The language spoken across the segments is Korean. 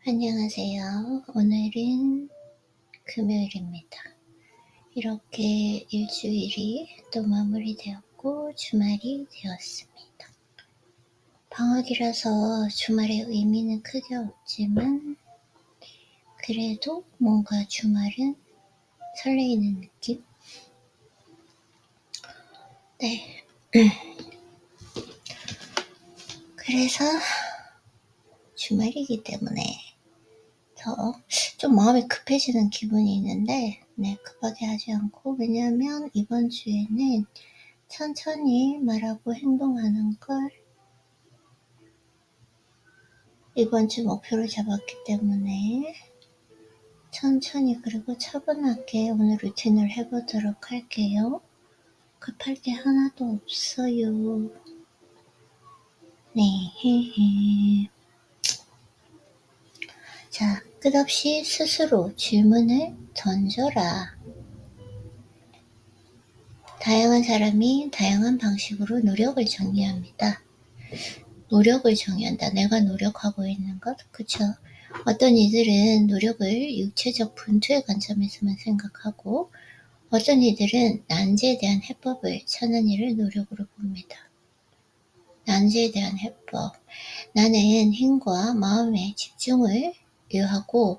안녕하세요. 오늘은 금요일입니다. 이렇게 일주일이 또 마무리되었고 주말이 되었습니다. 방학이라서 주말의 의미는 크게 없지만 그래도 뭔가 주말은 설레이는 느낌? 네. 그래서 주말이기 때문에 더 좀 마음이 급해지는 기분이 있는데 급하게 하지 않고, 왜냐하면 이번 주에는 천천히 말하고 행동하는 걸 이번 주 목표로 잡았기 때문에 천천히 그리고 차분하게 오늘 루틴을 해보도록 할게요. 급할 게 하나도 없어요. 네. 자, 끝없이 스스로 질문을 던져라. 다양한 사람이 다양한 방식으로 노력을 정의합니다. 노력을 정의한다. 내가 노력하고 있는 것, 그쵸? 어떤 이들은 노력을 육체적 분투의 관점에서만 생각하고, 어떤 이들은 난제에 대한 해법을 찾는 일을 노력으로 봅니다. 난제에 대한 해법. 나는 힘과 마음의 집중을 요하고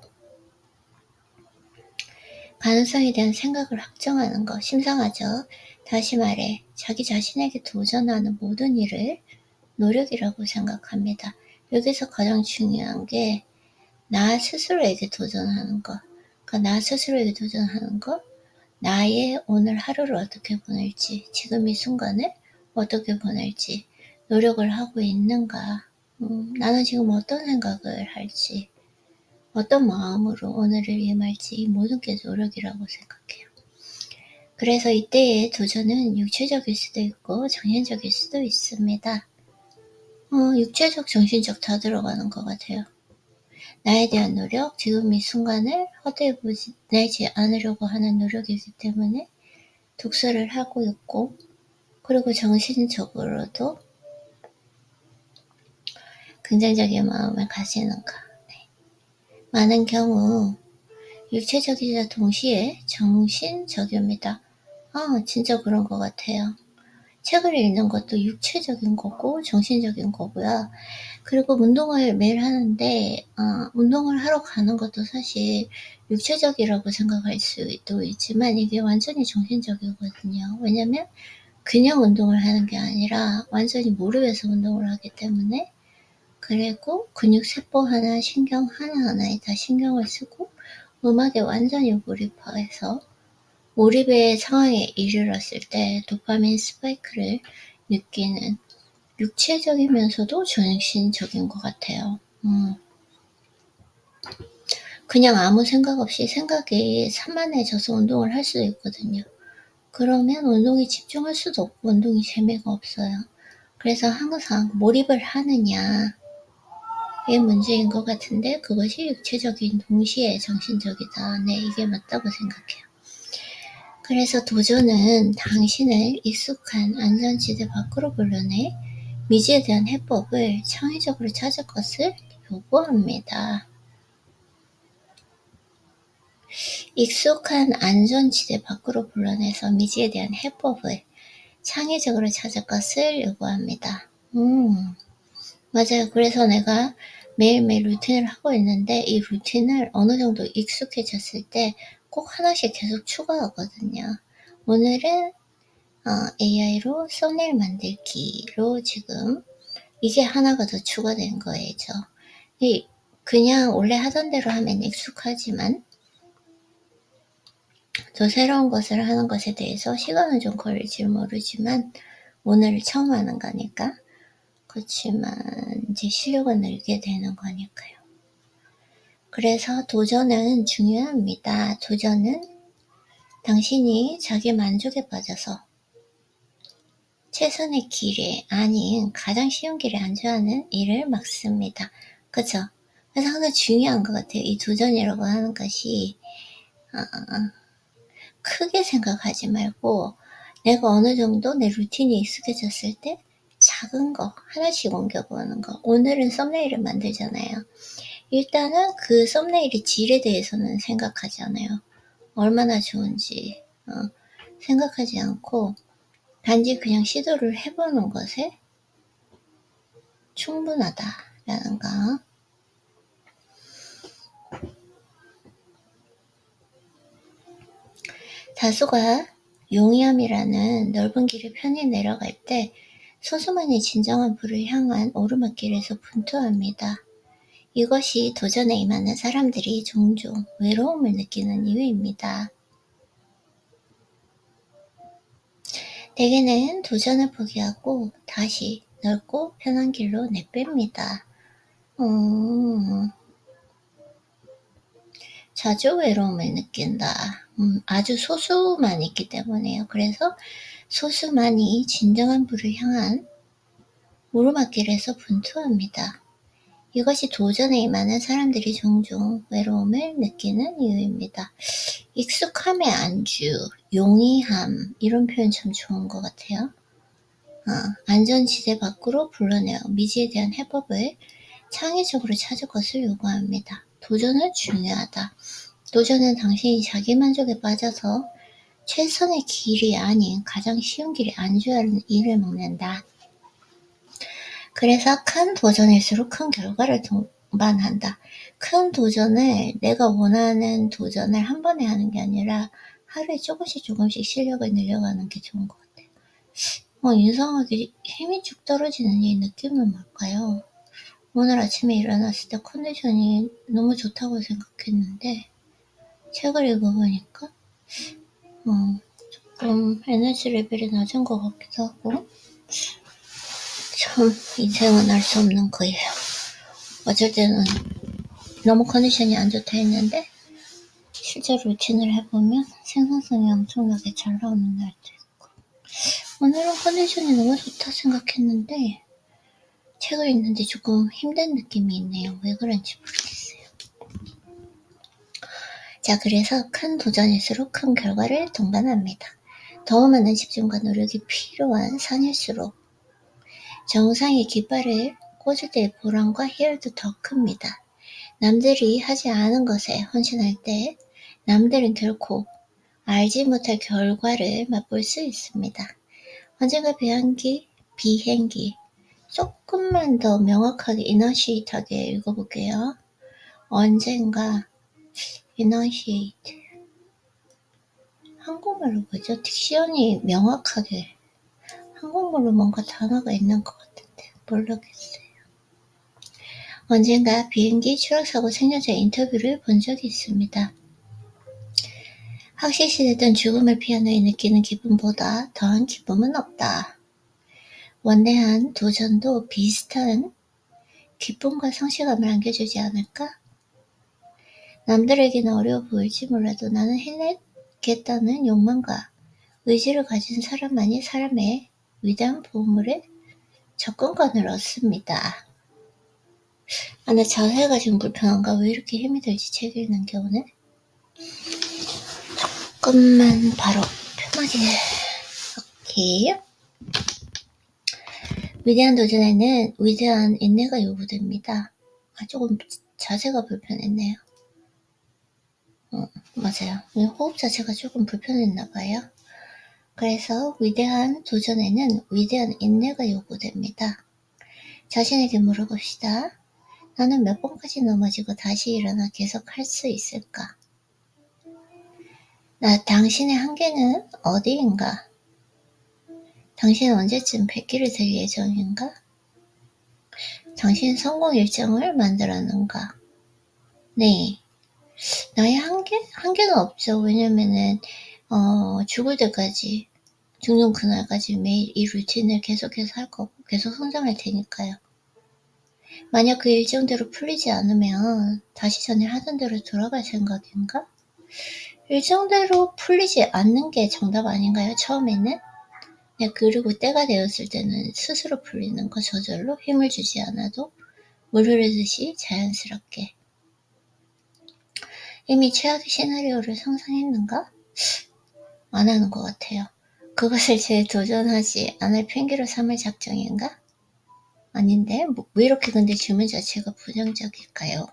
가능성에 대한 생각을 확정하는 것. 심상하죠? 다시 말해 자기 자신에게 도전하는 모든 일을 노력이라고 생각합니다. 여기서 가장 중요한 게 나 스스로에게 도전하는 것. 그러니까 나 스스로에게 도전하는 것, 나의 오늘 하루를 어떻게 보낼지, 지금 이 순간을 어떻게 보낼지 노력을 하고 있는가. 나는 지금 어떤 생각을 할지, 어떤 마음으로 오늘을 임할지, 이 모든 게 노력이라고 생각해요. 그래서 이때의 도전은 육체적일 수도 있고 정신적일 수도 있습니다. 육체적, 정신적 다 들어가는 것 같아요. 나에 대한 노력, 지금 이 순간을 헛되이 보내지 않으려고 하는 노력이기 때문에 독서를 하고 있고, 그리고 정신적으로도 긍정적인 마음을 가지는가. 많은 경우 육체적이자 동시에 정신적입니다. 진짜 그런 것 같아요. 책을 읽는 것도 육체적인 거고 정신적인 거고요. 그리고 운동을 매일 하는데 운동을 하러 가는 것도 사실 육체적이라고 생각할 수도 있지만 이게 완전히 정신적이거든요. 왜냐면 그냥 운동을 하는 게 아니라 완전히 몰입해서 운동을 하기 때문에, 그리고 근육세포 하나, 신경 하나하나에 다 신경을 쓰고 음악에 완전히 몰입해서 몰입의 상황에 이르렀을 때 도파민 스파이크를 느끼는, 육체적이면서도 정신적인 것 같아요. 그냥 아무 생각 없이 생각이 산만해져서 운동을 할 수도 있거든요. 그러면 운동에 집중할 수도 없고 운동이 재미가 없어요. 그래서 항상 몰입을 하느냐, 이게 문제인 것 같은데, 그것이 육체적인 동시에 정신적이다. 이게 맞다고 생각해요. 그래서 도전은 당신을 익숙한 안전지대 밖으로 불러내 미지에 대한 해법을 창의적으로 찾을 것을 요구합니다. 익숙한 안전지대 밖으로 불러내서 미지에 대한 해법을 창의적으로 찾을 것을 요구합니다. 맞아요. 그래서 내가 매일매일 루틴을 하고 있는데 이 루틴을 어느 정도 익숙해졌을 때 꼭 하나씩 계속 추가하거든요. 오늘은 AI로 썸네일 만들기로 지금 이게 하나가 더 추가된 거예요. 그냥 원래 하던 대로 하면 익숙하지만 더 새로운 것을 하는 것에 대해서 시간은 좀 걸릴지 모르지만 오늘 처음 하는 거니까, 그렇지만 이제 실력은 늘게 되는 거니까요. 그래서 도전은 중요합니다. 도전은 당신이 자기 만족에 빠져서 최선의 길에 아닌 가장 쉬운 길에 안주하는 일을 막습니다. 그쵸? 그래서 항상 중요한 것 같아요. 이 도전이라고 하는 것이 크게 생각하지 말고 내가 어느 정도 내 루틴이 익숙해졌을 때 작은 거 하나씩 옮겨보는 거. 오늘은 썸네일을 만들잖아요. 일단은 그 썸네일의 질에 대해서는 생각하지 않아요. 얼마나 좋은지 생각하지 않고 단지 그냥 시도를 해보는 것에 충분하다라는 거. 다수가 용이함이라는 넓은 길을 편히 내려갈 때 소수만이 진정한 부를 향한 오르막길에서 분투합니다. 이것이 도전에 임하는 사람들이 종종 외로움을 느끼는 이유입니다. 대개는 도전을 포기하고 다시 넓고 편한 길로 내뺍니다. 자주 외로움을 느낀다. 아주 소수만 있기 때문에요. 그래서 소수만이 진정한 부를 향한 오르막길에서 분투합니다. 이것이 도전에 임하는 사람들이 종종 외로움을 느끼는 이유입니다. 익숙함의 안주, 용이함 이런 표현 참 좋은 것 같아요. 안전지대 밖으로 불러내어 미지에 대한 해법을 창의적으로 찾을 것을 요구합니다. 도전은 중요하다. 도전은 당신이 자기만족에 빠져서 최선의 길이 아닌 가장 쉬운 길에 안주하는 일을 먹는다. 그래서 큰 도전일수록 큰 결과를 동반한다. 큰 도전을 내가 원하는 도전을 한 번에 하는 게 아니라 하루에 조금씩 실력을 늘려가는 게 좋은 것 같아요. 이상하게 힘이 쭉 떨어지는 이 느낌은 뭘까요? 오늘 아침에 일어났을 때 컨디션이 너무 좋다고 생각했는데 책을 읽어보니까 조금 에너지 레벨이 낮은 것 같기도 하고 참 인생은 알 수 없는 거예요. 어쩔 때는 너무 컨디션이 안 좋다 했는데 실제 루틴을 해보면 생산성이 엄청나게 잘 나오는 날도 있고 오늘은 컨디션이 너무 좋다 생각했는데 책을 읽는데 조금 힘든 느낌이 있네요. 왜 그런지 모르겠어요. 자, 그래서 큰 도전일수록 큰 결과를 동반합니다. 더 많은 집중과 노력이 필요한 산일수록 정상의 깃발을 꽂을 때의 보람과 희열도 더 큽니다. 남들이 하지 않은 것에 헌신할 때 남들은 결코 알지 못할 결과를 맛볼 수 있습니다. 언젠가 비행기 조금만 더 명확하게 이너시에이트하게 읽어볼게요. 언젠가 이너시에이트 한국말로 뭐죠? 딕션이 명확하게 한국말로 뭔가 단어가 있는 것 같은데 모르겠어요. 언젠가 비행기 추락사고 생존자 인터뷰를 본 적이 있습니다. 확실시되던 죽음을 피한 후에 느끼는 기쁨보다 더한 기쁨은 없다. 원대한 도전도 비슷한 기쁨과 성취감을 안겨주지 않을까? 남들에게는 어려워 보일지 몰라도 나는 해내겠다는 욕망과 의지를 가진 사람만이 사람의 위대한 보물에 접근권을 얻습니다. 나 자세가 지금 불편한가? 왜 이렇게 힘이 들지? 책 읽는 게 오늘? 조금만 바로 편하게. 오케이. 위대한 도전에는 위대한 인내가 요구됩니다. 조금 자세가 불편했네요. 맞아요. 호흡 자체가 조금 불편했나봐요. 그래서 위대한 도전에는 위대한 인내가 요구됩니다. 자신에게 물어봅시다. 나는 몇 번까지 넘어지고 다시 일어나 계속 할 수 있을까? 당신의 한계는 어디인가? 당신은 언제쯤 100기를 될 예정인가? 당신은 성공 일정을 만들었는가? 네. 나의 한계는 없죠. 왜냐면은, 죽을 때까지, 죽는 그날까지 매일 이 루틴을 계속해서 할 거고, 계속 성장할 테니까요. 만약 그 일정대로 풀리지 않으면, 다시 전에 하던 대로 돌아갈 생각인가? 일정대로 풀리지 않는 게 정답 아닌가요? 처음에는? 네, 그리고 때가 되었을 때는 스스로 풀리는 거 저절로 힘을 주지 않아도 물 흐르듯이 자연스럽게. 이미 최악의 시나리오를 상상했는가? 안 하는 것 같아요. 그것을 도전하지 않을 핑계로 삼을 작정인가? 아닌데, 왜 이렇게 근데 질문 자체가 부정적일까요?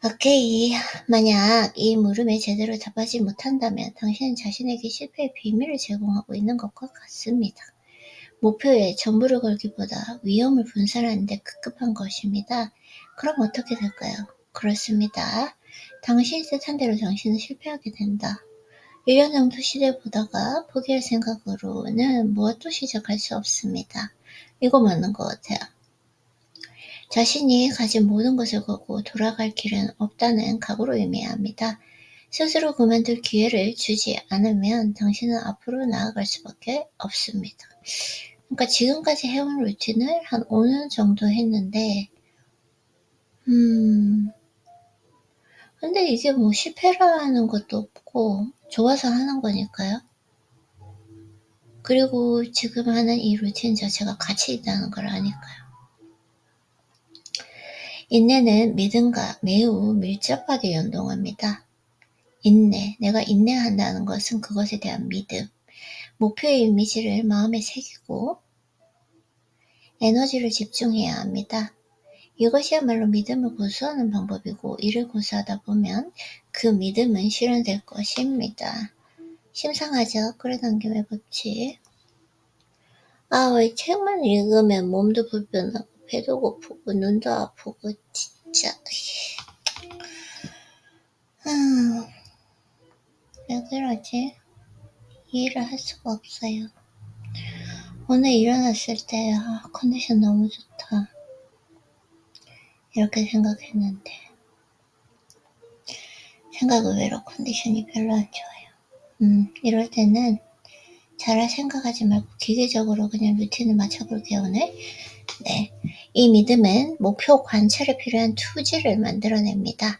오케이. 만약 이 물음에 제대로 답하지 못한다면 당신은 자신에게 실패의 비밀을 제공하고 있는 것과 같습니다. 목표에 전부를 걸기보다 위험을 분산하는 데 급급한 것입니다. 그럼 어떻게 될까요? 그렇습니다. 당신이 뜻한 대로 당신은 실패하게 된다. 1년 정도 시도해보다가 포기할 생각으로는 무엇도 시작할 수 없습니다. 이거 맞는 것 같아요. 자신이 가진 모든 것을 걸고 돌아갈 길은 없다는 각오로 임해야 합니다. 스스로 그만둘 기회를 주지 않으면 당신은 앞으로 나아갈 수밖에 없습니다. 그러니까 지금까지 해온 루틴을 한 5년 정도 했는데 근데 이게 뭐 실패라는 것도 없고 좋아서 하는 거니까요. 그리고 지금 하는 이 루틴 자체가 가치 있다는 걸 아니까요. 인내는 믿음과 매우 밀접하게 연동합니다. 인내, 내가 인내한다는 것은 그것에 대한 믿음, 목표의 이미지를 마음에 새기고 에너지를 집중해야 합니다. 이것이야말로 믿음을 고수하는 방법이고 이를 고수하다 보면 그 믿음은 실현될 것입니다. 심상하죠? 끌어당김의 법칙. 왜 책만 읽으면 몸도 불편하고 배도 고프고 눈도 아프고 진짜 왜 그러지? 이해를 할 수가 없어요. 오늘 일어났을 때 컨디션 너무 좋다 이렇게 생각했는데 생각 의외로 컨디션이 별로 안 좋아요. 이럴 때는 잘할 생각하지 말고 기계적으로 그냥 루틴을 맞춰볼게요 오늘. 네, 이 믿음은 목표 관찰에 필요한 투지를 만들어냅니다.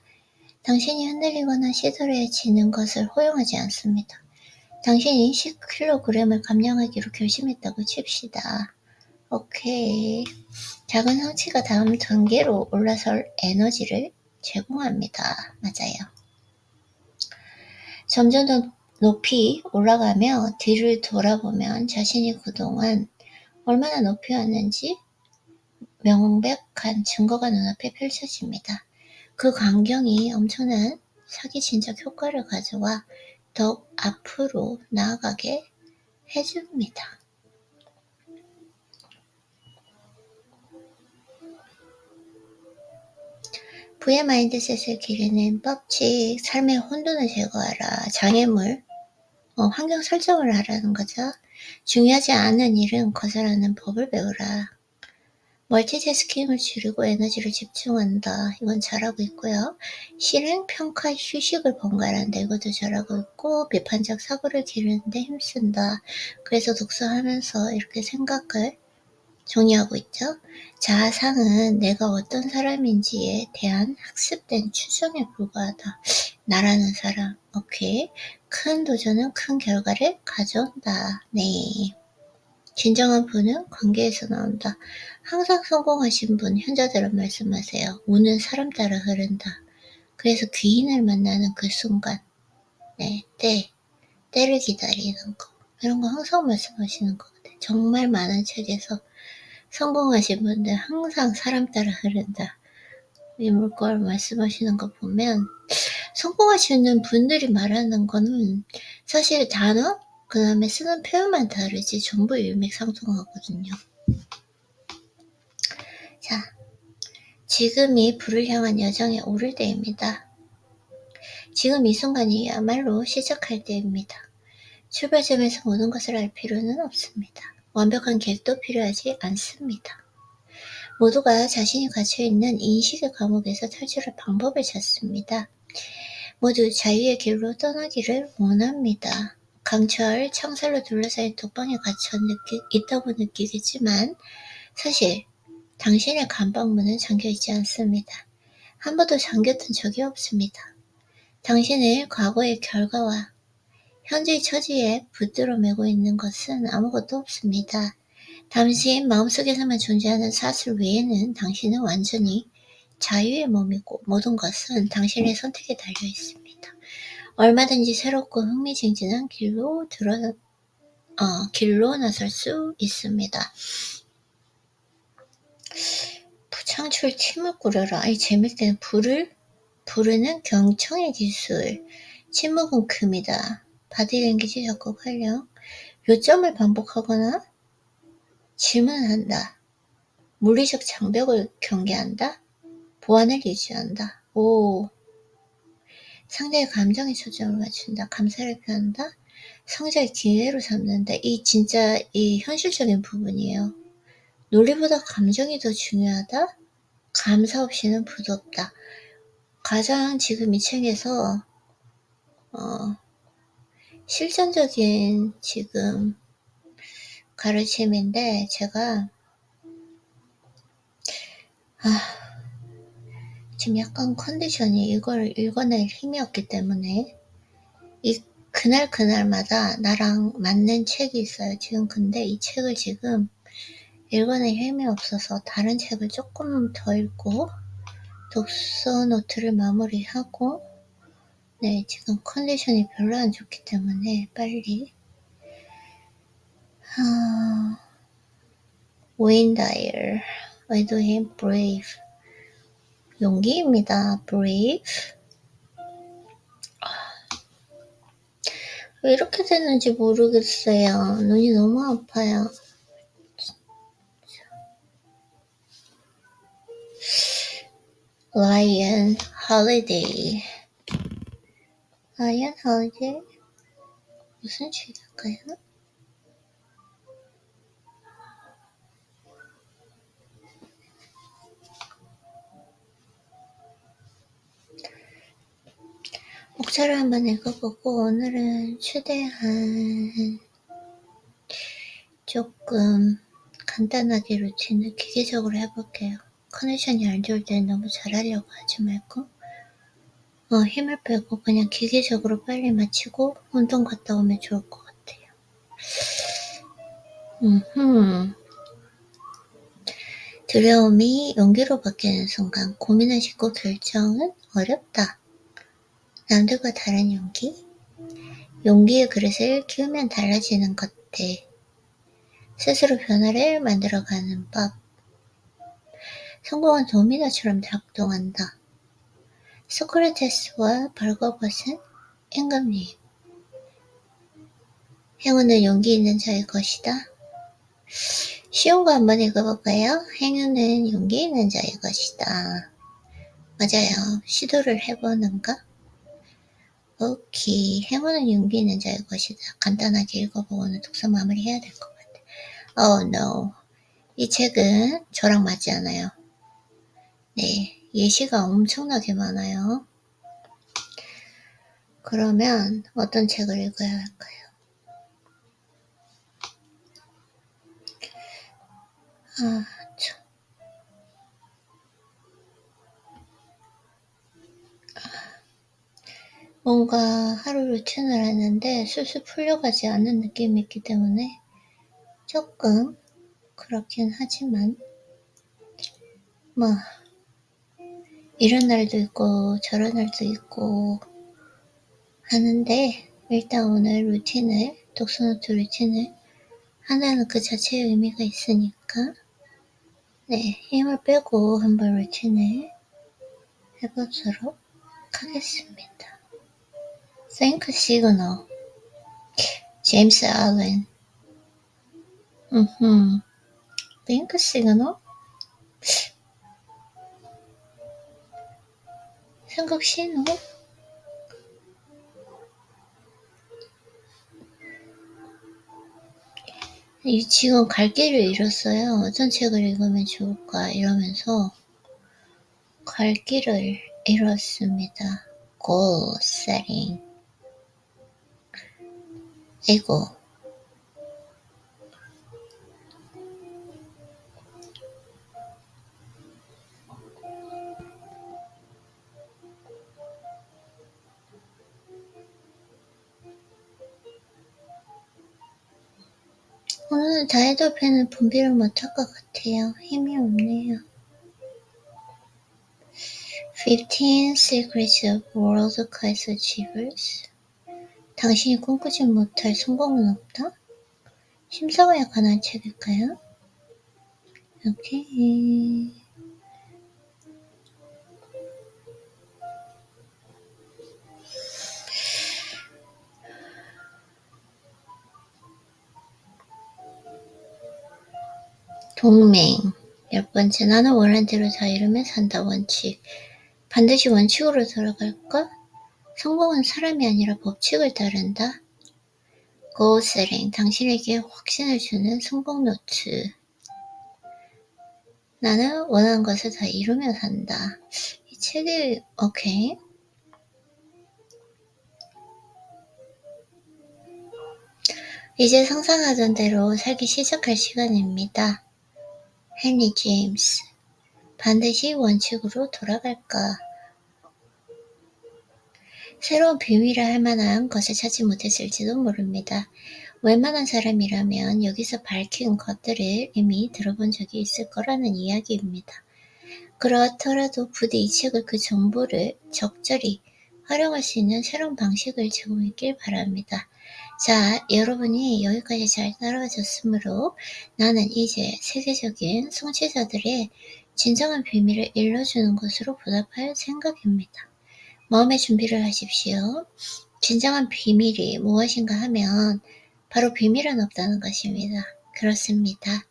당신이 흔들리거나 시들해지는 것을 허용하지 않습니다. 당신이 10kg을 감량하기로 결심했다고 칩시다. 오케이. 작은 성취가 다음 단계로 올라설 에너지를 제공합니다. 맞아요. 점점 더 높이 올라가며 뒤를 돌아보면 자신이 그동안 얼마나 높이 왔는지 명백한 증거가 눈앞에 펼쳐집니다. 그 광경이 엄청난 사기 진작 효과를 가져와 더욱 앞으로 나아가게 해줍니다. 부의 마인드셋을 기르는 법칙, 삶의 혼돈을 제거하라, 장애물, 환경 설정을 하라는 거죠. 중요하지 않은 일은 거절하는 법을 배우라. 멀티태스킹을 줄이고 에너지를 집중한다. 이건 잘하고 있고요. 실행, 평가, 휴식을 번갈아한다. 이것도 잘하고 있고 비판적 사고를 기르는데 힘쓴다. 그래서 독서하면서 이렇게 생각을 정의하고 있죠. 자아상은 내가 어떤 사람인지에 대한 학습된 추정에 불과하다. 나라는 사람. 오케이. 큰 도전은 큰 결과를 가져온다. 네. 진정한 부는 관계에서 나온다. 항상 성공하신 분 현자들은 말씀하세요. 운은 사람 따라 흐른다. 그래서 귀인을 만나는 그 순간, 네, 때를 기다리는 거. 이런 거 항상 말씀하시는 것 같아요. 정말 많은 책에서 성공하신 분들 항상 사람 따라 흐른다. 이 물걸 말씀하시는 거 보면 성공하시는 분들이 말하는 거는 사실 단어, 그 다음에 쓰는 표현만 다르지 전부 일맥상통하거든요. 자, 지금이 불을 향한 여정에 오를 때입니다. 지금 이 순간이야말로 시작할 때입니다. 출발점에서 모든 것을 알 필요는 없습니다. 완벽한 계획도 필요하지 않습니다. 모두가 자신이 갇혀있는 인식의 감옥에서 탈출할 방법을 찾습니다. 모두 자유의 길로 떠나기를 원합니다. 강철, 창살로 둘러싸인 독방에 갇혀 있다고 느끼겠지만 사실 당신의 감방문은 잠겨있지 않습니다. 한 번도 잠겼던 적이 없습니다. 당신의 과거의 결과와 현재의 처지에 붙들어 매고 있는 것은 아무것도 없습니다. 당신 마음속에서만 존재하는 사슬 외에는 당신은 완전히 자유의 몸이고 모든 것은 당신의 선택에 달려 있습니다. 얼마든지 새롭고 흥미진진한 길로 나설 수 있습니다. 부창출 팀을 꾸려라. 재밌을 때는 불을 부르는 경청의 기술. 침묵은 금이다. 바디랭귀지 적극 활용. 요점을 반복하거나 질문한다. 물리적 장벽을 경계한다. 보안을 유지한다. 오. 상대의 감정에 초점을 맞춘다. 감사를 표한다. 성장의 기회로 삼는다. 진짜 현실적인 부분이에요. 논리보다 감정이 더 중요하다. 감사 없이는 부드럽다. 가장 지금 이 책에서 실전적인 지금 가르침인데 제가 지금 약간 컨디션이 이걸 읽어낼 힘이 없기 때문에 그날마다 나랑 맞는 책이 있어요. 지금 근데 이 책을 지금 읽어낼 힘이 없어서 다른 책을 조금 더 읽고 독서 노트를 마무리하고 네, 지금 컨디션이 별로 안 좋기 때문에 빨리 웨인 다이얼 에드윈 브레이브 용기입니다. brave. 왜 이렇게 됐는지 모르겠어요. 눈이 너무 아파요. Lion Holiday. Lion Holiday? 무슨 책일까요? 목차를 한번 읽어보고 오늘은 최대한 조금 간단하게 루틴을 기계적으로 해볼게요. 컨디션이 안 좋을 때는 너무 잘하려고 하지 말고 힘을 빼고 그냥 기계적으로 빨리 마치고 운동 갔다 오면 좋을 것 같아요. 두려움이 용기로 바뀌는 순간 고민을 싣고 결정은 어렵다. 남들과 다른 용기? 용기의 그릇을 키우면 달라지는 것들. 스스로 변화를 만들어가는 법. 성공은 도미노처럼 작동한다. 소크라테스와 벌거벗은 임금님. 행운은 용기 있는 자의 것이다. 쉬운 거 한번 읽어볼까요? 행운은 용기 있는 자의 것이다. 맞아요. 시도를 해보는가? 오케이. 행운은 용기 있는 자의 것이다. 간단하게 읽어보고는 독서 마무리해야 될 것 같아. Oh no. 이 책은 저랑 맞지 않아요. 네. 예시가 엄청나게 많아요. 그러면 어떤 책을 읽어야 할까요? 뭔가 하루 루틴을 하는데 술술 풀려가지 않는 느낌이 있기 때문에 조금 그렇긴 하지만 이런 날도 있고 저런 날도 있고 하는데 일단 오늘 루틴을 독서노트 루틴을 하나는 그 자체의 의미가 있으니까 네, 힘을 빼고 한번 루틴을 해보도록 하겠습니다. Think Signal 제임스 알렌 Think Signal 생각 신호 지금 갈 길을 잃었어요. 어떤 책을 읽으면 좋을까 이러면서 갈 길을 잃었습니다. Goal setting. 이거 오늘 다이더펜은 분비를 못할 것 같아요. 힘이 없네요. 15 Secrets of World Class Achievers. 당신이 꿈꾸지 못할 성공은 없다? 심사과에 관한 책일까요? 오케이. 동맹. 10번째, 나는 원하는 대로 다 이루며 산다. 원칙. 반드시 원칙으로 돌아갈까? 성공은 사람이 아니라 법칙을 따른다. goal setting. 당신에게 확신을 주는 성공 노트. 나는 원하는 것을 다 이루며 산다. 이 책이 오케이. 이제 상상하던 대로 살기 시작할 시간입니다. 헨리 제임스. 반드시 원칙으로 돌아갈까? 새로운 비밀을 할 만한 것을 찾지 못했을지도 모릅니다. 웬만한 사람이라면 여기서 밝힌 것들을 이미 들어본 적이 있을 거라는 이야기입니다. 그렇더라도 부디 이 책을 그 정보를 적절히 활용할 수 있는 새로운 방식을 제공했길 바랍니다. 자, 여러분이 여기까지 잘 따라와 줬으므로 나는 이제 세계적인 성취자들의 진정한 비밀을 일러주는 것으로 보답할 생각입니다. 마음의 준비를 하십시오. 진정한 비밀이 무엇인가 하면 바로 비밀은 없다는 것입니다. 그렇습니다.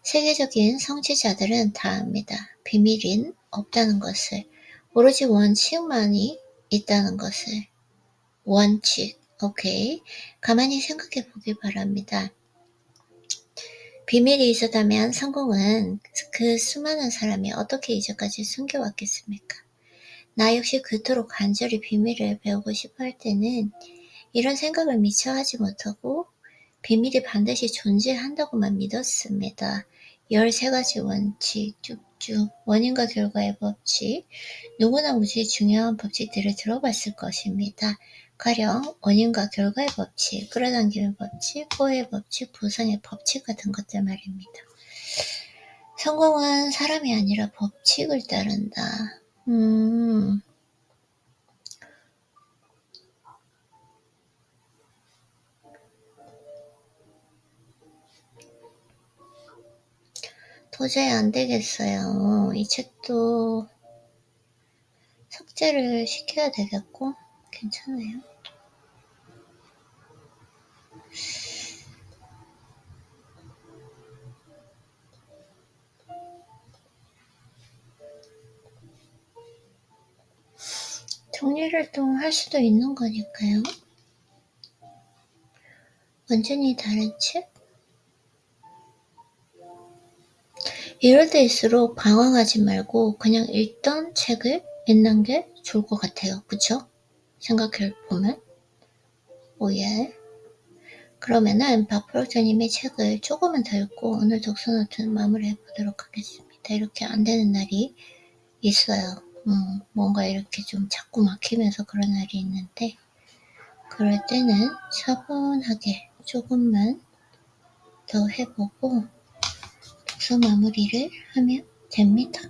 세계적인 성취자들은 다 압니다. 비밀인 없다는 것을, 오로지 원칙만이 있다는 것을. 원칙, 오케이. 가만히 생각해 보길 바랍니다. 비밀이 있었다면 성공은 그 수많은 사람이 어떻게 이제까지 숨겨왔겠습니까? 나 역시 그토록 간절히 비밀을 배우고 싶어 할 때는 이런 생각을 미처 하지 못하고 비밀이 반드시 존재한다고만 믿었습니다. 13가지 원칙, 쭉쭉, 원인과 결과의 법칙, 누구나 무지 중요한 법칙들을 들어봤을 것입니다. 가령 원인과 결과의 법칙, 끌어당기는 법칙, 호의 법칙, 보상의 법칙 같은 것들 말입니다. 성공은 사람이 아니라 법칙을 따른다. 도저히 안 되겠어요. 이 책도 삭제를 시켜야 되겠고, 괜찮아요. 정리를 또 할 수도 있는 거니까요. 완전히 다른 책? 이럴 때일수록 방황하지 말고 그냥 읽던 책을 읽는 게 좋을 것 같아요. 그쵸? 생각해보면. 오예. 그러면은 박프로저님의 책을 조금만 더 읽고 오늘 독서노트는 마무리해보도록 하겠습니다. 이렇게 안 되는 날이 있어요. 뭔가 이렇게 좀 자꾸 막히면서 그런 날이 있는데 그럴 때는 차분하게 조금만 더 해보고 독서 마무리를 하면 됩니다.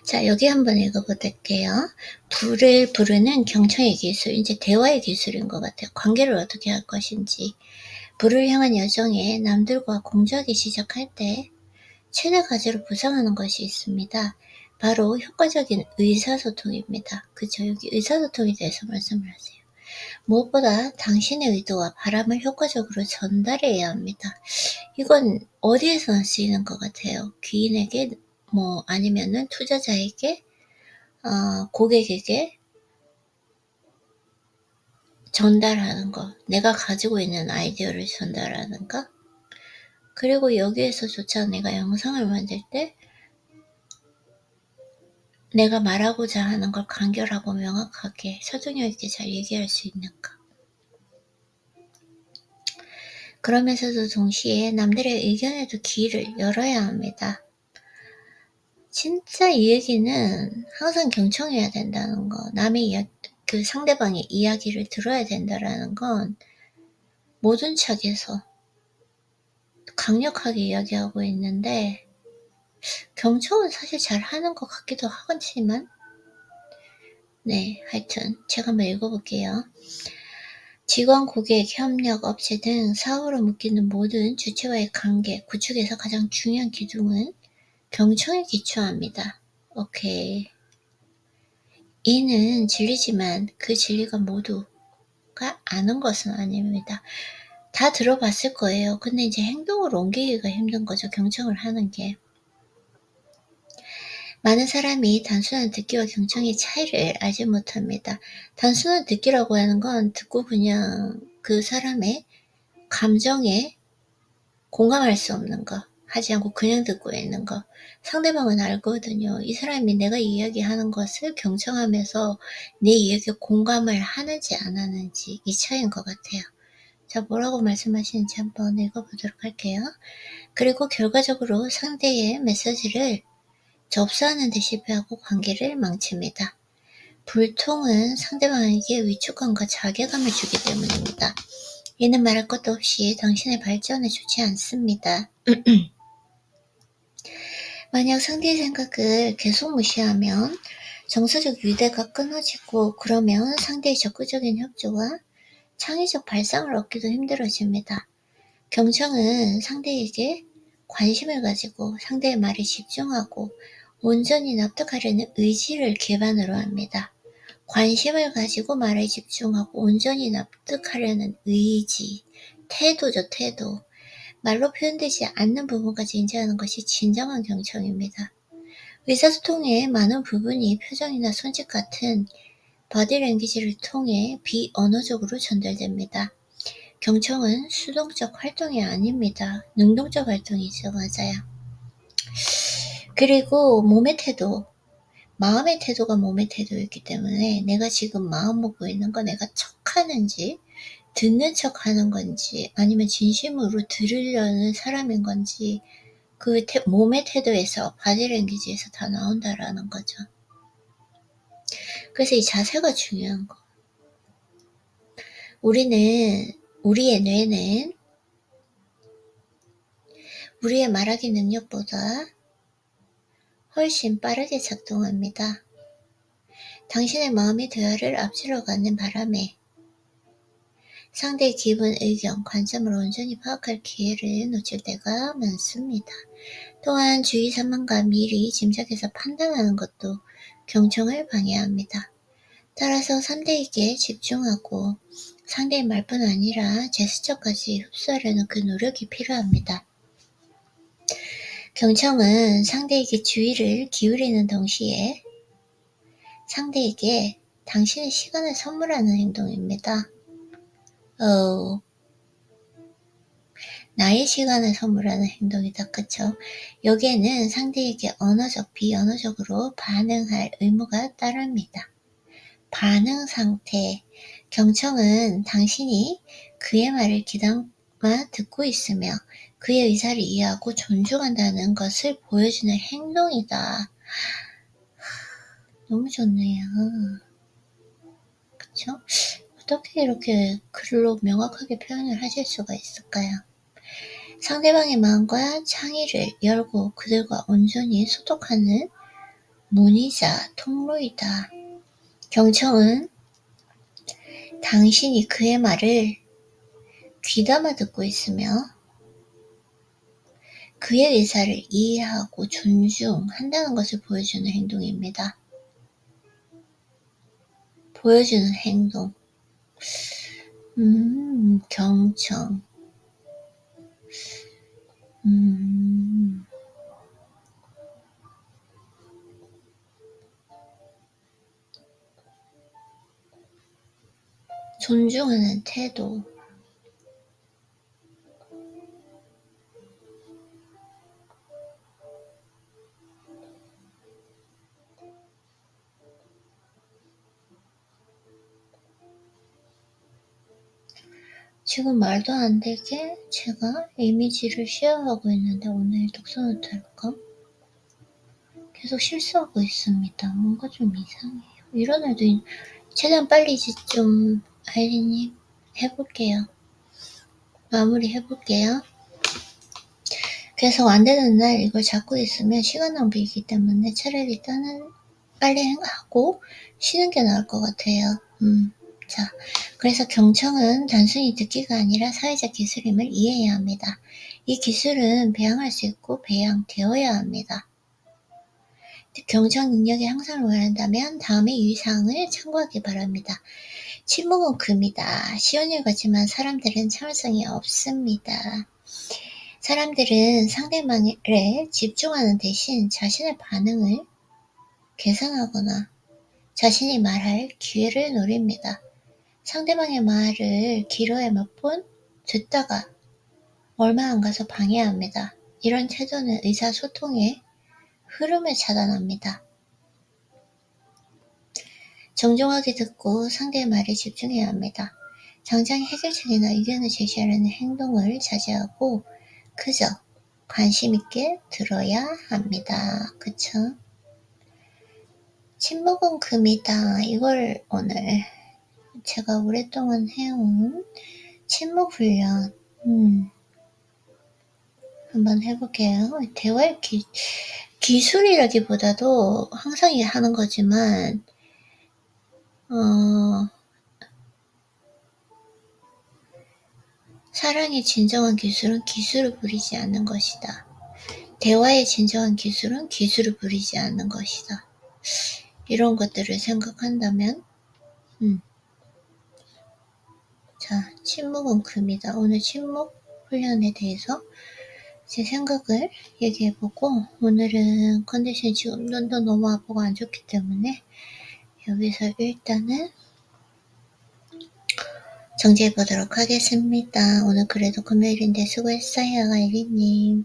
자, 여기 한번 읽어볼게요. 불을 부르는 경청의 기술, 이제 대화의 기술인 것 같아요. 관계를 어떻게 할 것인지. 불을 향한 여정에 남들과 공조하기 시작할 때 최대 가지로 부상하는 것이 있습니다. 바로 효과적인 의사소통입니다. 그쵸? 여기 의사소통에 대해서 말씀을 하세요. 무엇보다 당신의 의도와 바람을 효과적으로 전달해야 합니다. 이건 어디에서나 쓰이는 것 같아요. 귀인에게, 아니면은 투자자에게, 고객에게 전달하는 거. 내가 가지고 있는 아이디어를 전달하는 거. 그리고 여기에서조차 내가 영상을 만들 때 내가 말하고자 하는 걸 간결하고 명확하게 설득력 있게 잘 얘기할 수 있는가. 그러면서도 동시에 남들의 의견에도 귀를 열어야 합니다. 진짜 이 얘기는 항상 경청해야 된다는 거, 남의 그 상대방의 이야기를 들어야 된다는 건 모든 책에서 강력하게 이야기하고 있는데 경청은 사실 잘 하는 것 같기도 하지만 네, 하여튼 제가 한번 읽어볼게요. 직원, 고객, 협력, 업체 등 사업으로 묶이는 모든 주체와의 관계 구축에서 가장 중요한 기둥은 경청에 기초합니다. 오케이. 이는 진리지만 그 진리가 모두가 아는 것은 아닙니다. 다 들어봤을 거예요. 근데 이제 행동으로 옮기기가 힘든 거죠. 경청을 하는 게. 많은 사람이 단순한 듣기와 경청의 차이를 알지 못합니다. 단순한 듣기라고 하는 건 듣고 그냥 그 사람의 감정에 공감할 수 없는 거, 하지 않고 그냥 듣고 있는 거. 상대방은 알거든요. 이 사람이 내가 이야기하는 것을 경청하면서 내 이야기에 공감을 하는지 안 하는지, 이 차이인 것 같아요. 자, 뭐라고 말씀하시는지 한번 읽어보도록 할게요. 그리고 결과적으로 상대의 메시지를 접수하는 데 실패하고 관계를 망칩니다. 불통은 상대방에게 위축감과 자괴감을 주기 때문입니다. 이는 말할 것도 없이 당신의 발전에 좋지 않습니다. 만약 상대의 생각을 계속 무시하면 정서적 유대가 끊어지고, 그러면 상대의 적극적인 협조와 창의적 발상을 얻기도 힘들어집니다. 경청은 상대에게 관심을 가지고 상대의 말에 집중하고 온전히 납득하려는 의지를 기반으로 합니다. 관심을 가지고 말에 집중하고 온전히 납득하려는 의지, 태도죠, 태도. 말로 표현되지 않는 부분까지 인지하는 것이 진정한 경청입니다. 의사소통의 많은 부분이 표정이나 손짓 같은 바디랭귀지를 통해 비언어적으로 전달됩니다. 경청은 수동적 활동이 아닙니다. 능동적 활동이죠. 맞아요. 그리고 몸의 태도, 마음의 태도가 몸의 태도이기 때문에 내가 지금 마음 먹고 있는 거 내가 척하는지 듣는 척하는 건지 아니면 진심으로 들으려는 사람인 건지 그 몸의 태도에서 바디랭귀지에서 다 나온다라는 거죠. 그래서 이 자세가 중요한 거. 우리의 뇌는 우리의 말하기 능력보다 훨씬 빠르게 작동합니다. 당신의 마음이 대화를 앞질러가는 바람에 상대의 기분, 의견, 관점을 온전히 파악할 기회를 놓칠 때가 많습니다. 또한 주위 상황과 미리 짐작해서 판단하는 것도 경청을 방해합니다. 따라서 상대에게 집중하고 상대의 말뿐 아니라 제스처까지 흡수하려는 그 노력이 필요합니다. 경청은 상대에게 주의를 기울이는 동시에 상대에게 당신의 시간을 선물하는 행동입니다. 나의 시간을 선물하는 행동이다. 그쵸? 여기에는 상대에게 언어적, 비언어적으로 반응할 의무가 따릅니다. 반응 상태. 경청은 당신이 그의 말을 귀담아 듣고 있으며 그의 의사를 이해하고 존중한다는 것을 보여주는 행동이다. 너무 좋네요. 그쵸? 어떻게 이렇게 글로 명확하게 표현을 하실 수가 있을까요? 상대방의 마음과 창의를 열고 그들과 온전히 소통하는 문이자 통로이다. 경청은 당신이 그의 말을 귀담아 듣고 있으며 그의 의사를 이해하고 존중한다는 것을 보여주는 행동입니다. 보여주는 행동. 경청. 존중하는 태도. 지금 말도 안 되게 제가 이미지를 쉐어하고 있는데 오늘 독서노트 할까? 계속 실수하고 있습니다. 뭔가 좀 이상해요. 이런 애도 최대한 빨리 이제 좀 아이린님 해볼게요. 마무리 해볼게요. 계속 안 되는 날 이걸 잡고 있으면 시간 낭비이기 때문에 차라리 일단은 빨리 하고 쉬는 게 나을 것 같아요. 자, 그래서 경청은 단순히 듣기가 아니라 사회적 기술임을 이해해야 합니다. 이 기술은 배양할 수 있고 배양되어야 합니다. 경청 능력이 향상을 원한다면 다음의 유의사항을 참고하기 바랍니다. 침묵은 금이다. 쉬운 일 같지만 사람들은 참을성이 없습니다. 사람들은 상대방에 집중하는 대신 자신의 반응을 계산하거나 자신이 말할 기회를 노립니다. 상대방의 말을 귀로에 몇 번 듣다가 얼마 안 가서 방해합니다. 이런 태도는 의사소통의 흐름을 차단합니다. 정중하게 듣고 상대의 말에 집중해야 합니다. 당장 해결책이나 의견을 제시하려는 행동을 자제하고 그저 관심 있게 들어야 합니다. 그쵸? 침묵은 금이다. 이걸 오늘 제가 오랫동안 해온 침묵 훈련 한번 해볼게요. 대화의 기술이라기보다도 항상 하는 거지만 사랑의 진정한 기술은 기술을 부리지 않는 것이다. 대화의 진정한 기술은 기술을 부리지 않는 것이다. 이런 것들을 생각한다면 자, 침묵은 금이다. 오늘 침묵 훈련에 대해서 제 생각을 얘기해보고 오늘은 컨디션이 지금 눈도 너무 아프고 안 좋기 때문에 여기서 일단은 정지해보도록 하겠습니다. 오늘 그래도 금요일인데 수고했어요, 아이리님.